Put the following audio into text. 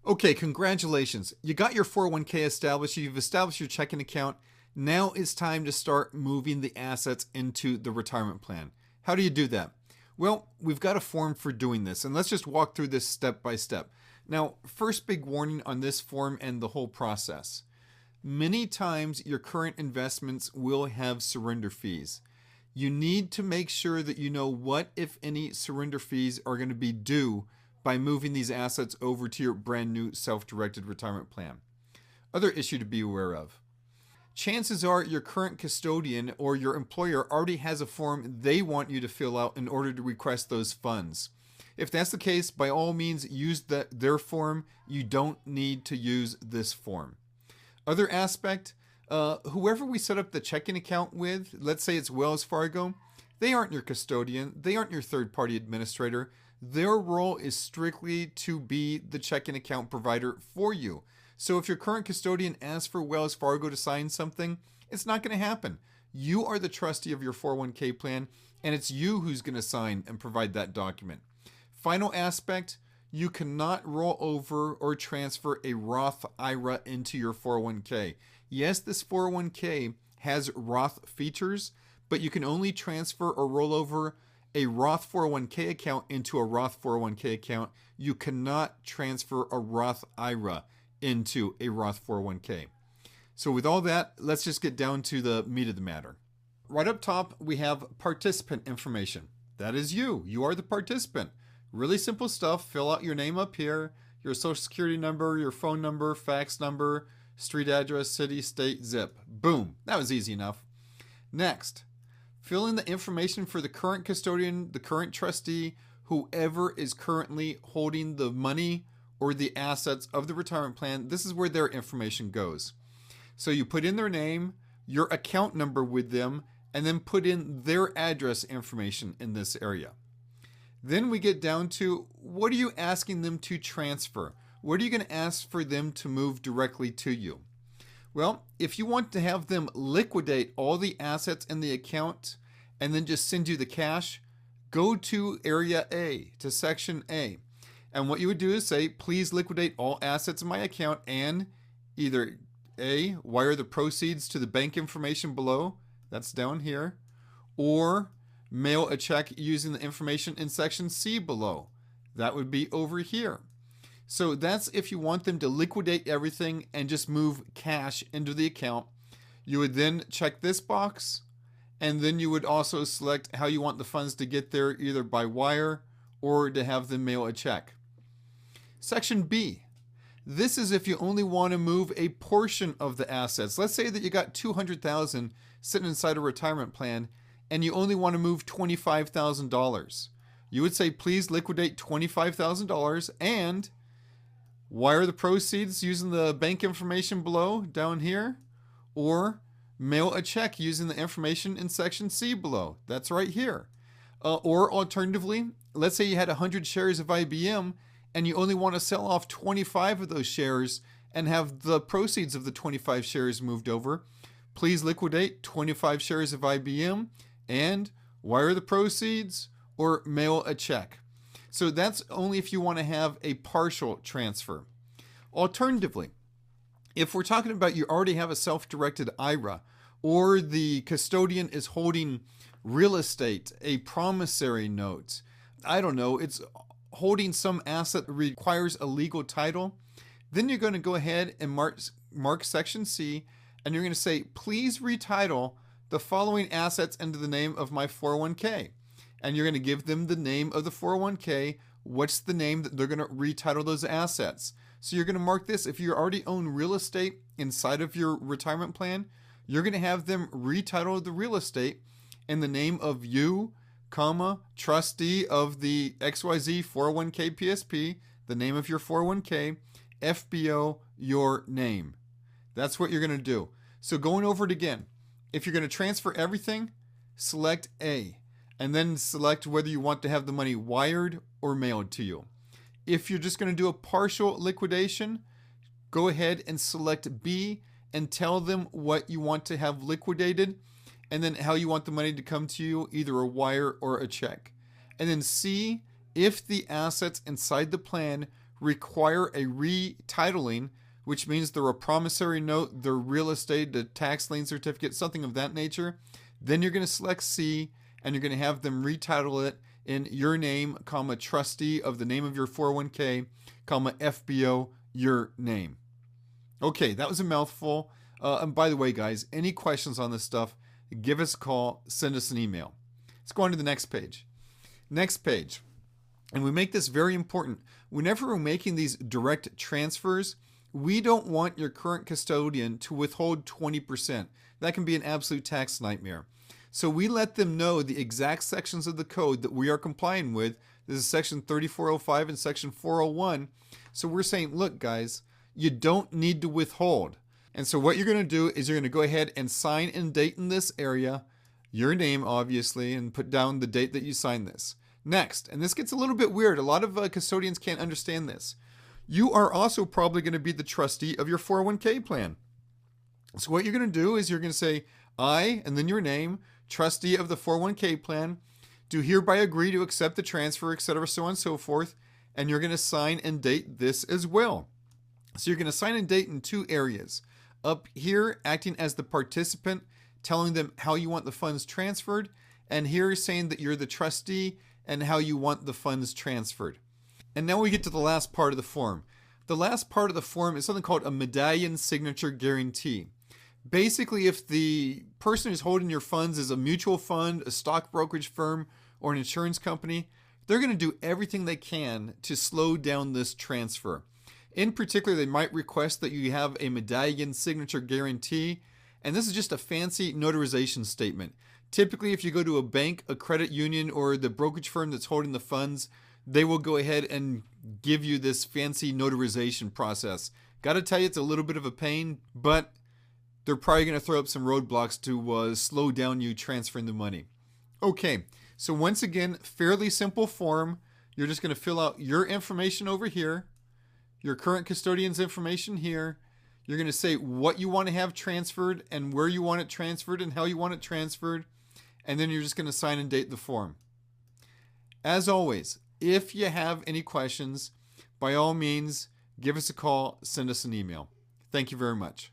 Okay, congratulations. You got your 401k established, you've established your checking account. Now it's time to start moving the assets into the retirement plan. How do you do that? Well, we've got a form for doing this, and let's just walk through this step by step. Now, first big warning on this form and the whole process. Many times your current investments will have surrender fees. You need to make sure that you know what, if any, surrender fees are going to be due by moving these assets over to your brand new self-directed retirement plan. Other issue to be aware of. Chances are your current custodian or your employer already has a form they want you to fill out in order to request those funds. If that's the case, by all means use their form. You don't need to use this form. Other aspect, whoever we set up the checking account with, let's say it's Wells Fargo, they aren't your custodian, they aren't your third party administrator. Their role is strictly to be the checking account provider for you. So if your current custodian asks for Wells Fargo to sign something, it's not going to happen. You are the trustee of your 401k plan, and it's you who's going to sign and provide that document. Final aspect, you cannot roll over or transfer a Roth IRA into your 401k. Yes, this 401k has Roth features, but you can only transfer or roll over a Roth 401k account into a Roth 401k account. You cannot transfer a Roth IRA into a Roth 401k. So with all that, let's just get down to the meat of the matter. Right up top, we have participant information. That is you. You are the participant. Really simple stuff. Fill out your name up here, your social security number, your phone number, fax number, street address, city, state, zip. Boom. That was easy enough. Next, fill in the information for the current custodian, the current trustee, whoever is currently holding the money or the assets of the retirement plan. This is where their information goes. So you put in their name, your account number with them, and then put in their address information in this area. Then we get down to, what are you asking them to transfer? What are you going to ask for them to move directly to you? Well, if you want to have them liquidate all the assets in the account and then just send you the cash, go to area A, to section A. And what you would do is say, please liquidate all assets in my account and either A, wire the proceeds to the bank information below, that's down here, or mail a check using the information in section C below. That would be over here. So that's if you want them to liquidate everything and just move cash into the account. You would then check this box, and then you would also select how you want the funds to get there, either by wire or to have them mail a check. Section B. This is if you only want to move a portion of the assets. Let's say that you got $200,000 sitting inside a retirement plan and you only want to move $25,000. You would say, please liquidate $25,000 and wire the proceeds using the bank information below down here, or mail a check using the information in section C below. That's right here. Or alternatively, let's say you had 100 shares of IBM and you only want to sell off 25 of those shares and have the proceeds of the 25 shares moved over. Please liquidate 25 shares of IBM and wire the proceeds or mail a check. So that's only if you want to have a partial transfer. Alternatively, if we're talking about you already have a self-directed IRA, or the custodian is holding real estate, a promissory note, I don't know, it's holding some asset that requires a legal title, then you're going to go ahead and mark section C, and you're going to say, please retitle the following assets into the name of my 401k. And you're going to give them the name of the 401k. What's the name that they're going to retitle those assets? So you're going to mark this. If you already own real estate inside of your retirement plan, you're going to have them retitle the real estate in the name of you, comma, trustee of the XYZ 401k PSP, the name of your 401k, FBO, your name. That's what you're going to do. So going over it again, if you're going to transfer everything, select A, and then select whether you want to have the money wired or mailed to you. If you're just going to do a partial liquidation, go ahead and select B and tell them what you want to have liquidated and then how you want the money to come to you, either a wire or a check. And then C, if the assets inside the plan require a retitling, which means they're a promissory note, their real estate, a tax lien certificate, something of that nature, then you're going to select C, and you're going to have them retitle it in your name, comma, trustee of the name of your 401k, comma, FBO, your name. Okay, that was a mouthful. And by the way, guys, any questions on this stuff, give us a call, send us an email. Let's go on to the next page. Next page. And we make this very important. Whenever we're making these direct transfers, we don't want your current custodian to withhold 20%. That can be an absolute tax nightmare. So we let them know the exact sections of the code that we are complying with. This is section 3405 and section 401. So we're saying, look, guys, you don't need to withhold. And so what you're going to do is you're going to go ahead and sign and date in this area, your name, obviously, and put down the date that you signed this. Next, and this gets a little bit weird. A lot of custodians can't understand this. You are also probably going to be the trustee of your 401k plan. So what you're going to do is you're going to say, I, and then your name, trustee of the 401k plan, do hereby agree to accept the transfer, etc., so on and so forth. And you're going to sign and date this as well. So you're going to sign and date in two areas. Up here, acting as the participant, telling them how you want the funds transferred. And here saying that you're the trustee and how you want the funds transferred. And now we get to the last part of the form. The last part of the form is something called a medallion signature guarantee. Basically, if the person who's holding your funds is a mutual fund, a stock brokerage firm, or an insurance company, they're going to do everything they can to slow down this transfer. In particular, they might request that you have a medallion signature guarantee, and this is just a fancy notarization statement. Typically, if you go to a bank, a credit union, or the brokerage firm that's holding the funds, they will go ahead and give you this fancy notarization process. Got to tell you, it's a little bit of a pain, but they're probably going to throw up some roadblocks to slow down you transferring the money. Okay, so once again, fairly simple form. You're just going to fill out your information over here, your current custodian's information here. You're going to say what you want to have transferred and where you want it transferred and how you want it transferred. And then you're just going to sign and date the form. As always, if you have any questions, by all means, give us a call, send us an email. Thank you very much.